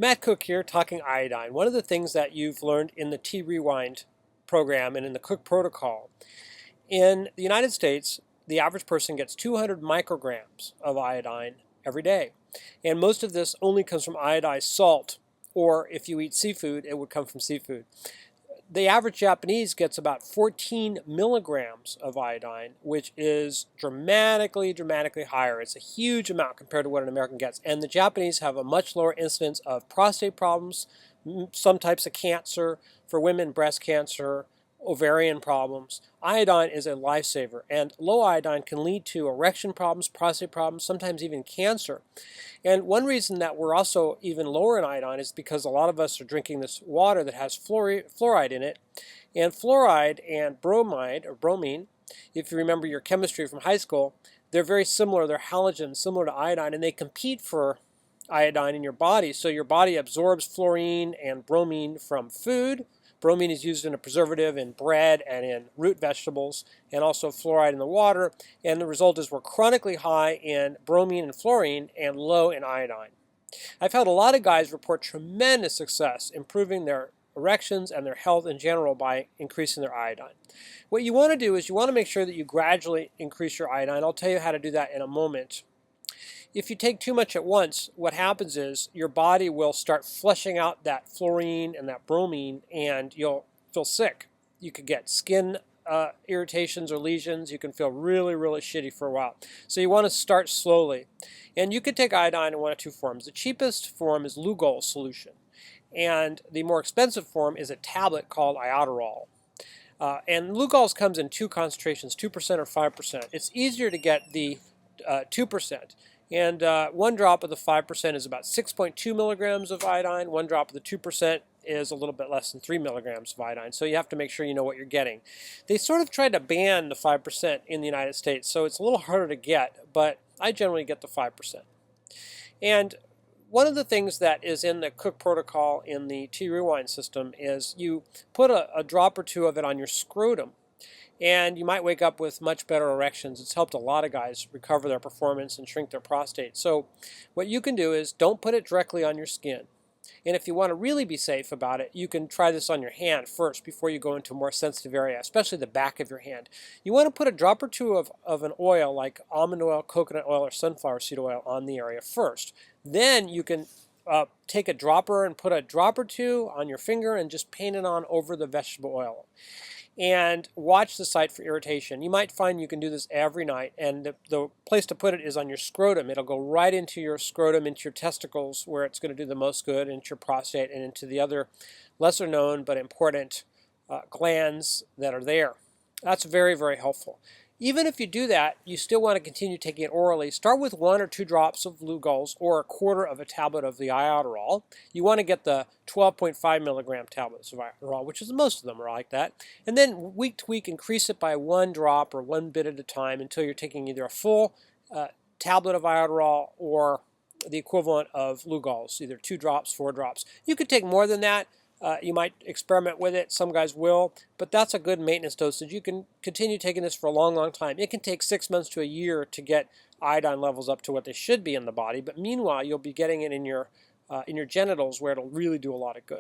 Matt Cook here, talking iodine. One of the things that you've learned in the T-Rewind program and in the Cook protocol, in the United States, the average person gets 200 micrograms of iodine every day. And most of this only comes from iodized salt, or if you eat seafood, it would come from seafood. The average Japanese gets about 14 milligrams of iodine, which is dramatically higher. It's a huge amount compared to what an American gets. And the Japanese have a much lower incidence of prostate problems, some types of cancer, for women, breast cancer, ovarian problems. Iodine is a lifesaver, and low iodine can lead to erection problems, prostate problems, sometimes even cancer. And one reason that we're also even lower in iodine is because a lot of us are drinking this water that has fluoride in it. And fluoride and bromide, or bromine, if you remember your chemistry from high school, they're very similar. They're halogens, similar to iodine, and they compete for iodine in your body. So your body absorbs fluorine and bromine from food. Bromine is used in a preservative in bread and in root vegetables, and also fluoride in the water. And the result is we're chronically high in bromine and fluorine and low in iodine. I've had a lot of guys report tremendous success improving their erections and their health in general by increasing their iodine. What you want to do is you want to make sure that you gradually increase your iodine. I'll tell you how to do that in a moment. If you take too much at once, what happens is your body will start flushing out that fluorine and that bromine, and you'll feel sick. You could get skin irritations or lesions. You can feel really shitty for a while. So you want to start slowly. And you could take iodine in one of two forms. The cheapest form is Lugol solution. And the more expensive form is a tablet called Iodine. And Lugol's comes in two concentrations, 2% or 5%. It's easier to get the 2%. And one drop of the 5% is about 6.2 milligrams of iodine. One drop of the 2% is a little bit less than 3 milligrams of iodine. So you have to make sure you know what you're getting. They sort of tried to ban the 5% in the United States, so it's a little harder to get, but I generally get the 5%. And one of the things that is in the Cook protocol in the T-Rewind system is you put a drop or two of it on your scrotum, and you might wake up with much better erections. It's helped a lot of guys recover their performance and shrink their prostate. So what you can do is don't put it directly on your skin. And if you want to really be safe about it, you can try this on your hand first before you go into a more sensitive area, especially the back of your hand. You want to put a drop or two of an oil like almond oil, coconut oil, or sunflower seed oil on the area first. Then you can take a dropper and put a drop or two on your finger and just paint it on over the vegetable oil. And watch the site for irritation. You might find you can do this every night, and the place to put it is on your scrotum. It'll go right into your scrotum, into your testicles, where it's going to do the most good, into your prostate, and into the other lesser known but important glands that are there. That's very helpful. Even if you do that, you still want to continue taking it orally. Start with 1 or 2 drops of Lugol's or a quarter of a tablet of the Iodine. You want to get the 12.5 milligram tablets of Iodine, which is most of them are like that. And then week to week, increase it by 1 drop or 1 bit at a time until you're taking either a full tablet of Iodine or the equivalent of Lugol's, either 2 drops, 4 drops. You could take more than that. You might experiment with it. Some guys will, but that's a good maintenance dosage. You can continue taking this for a long time. It can take 6 months to a year to get iodine levels up to what they should be in the body, but meanwhile, you'll be getting it in your genitals where it'll really do a lot of good.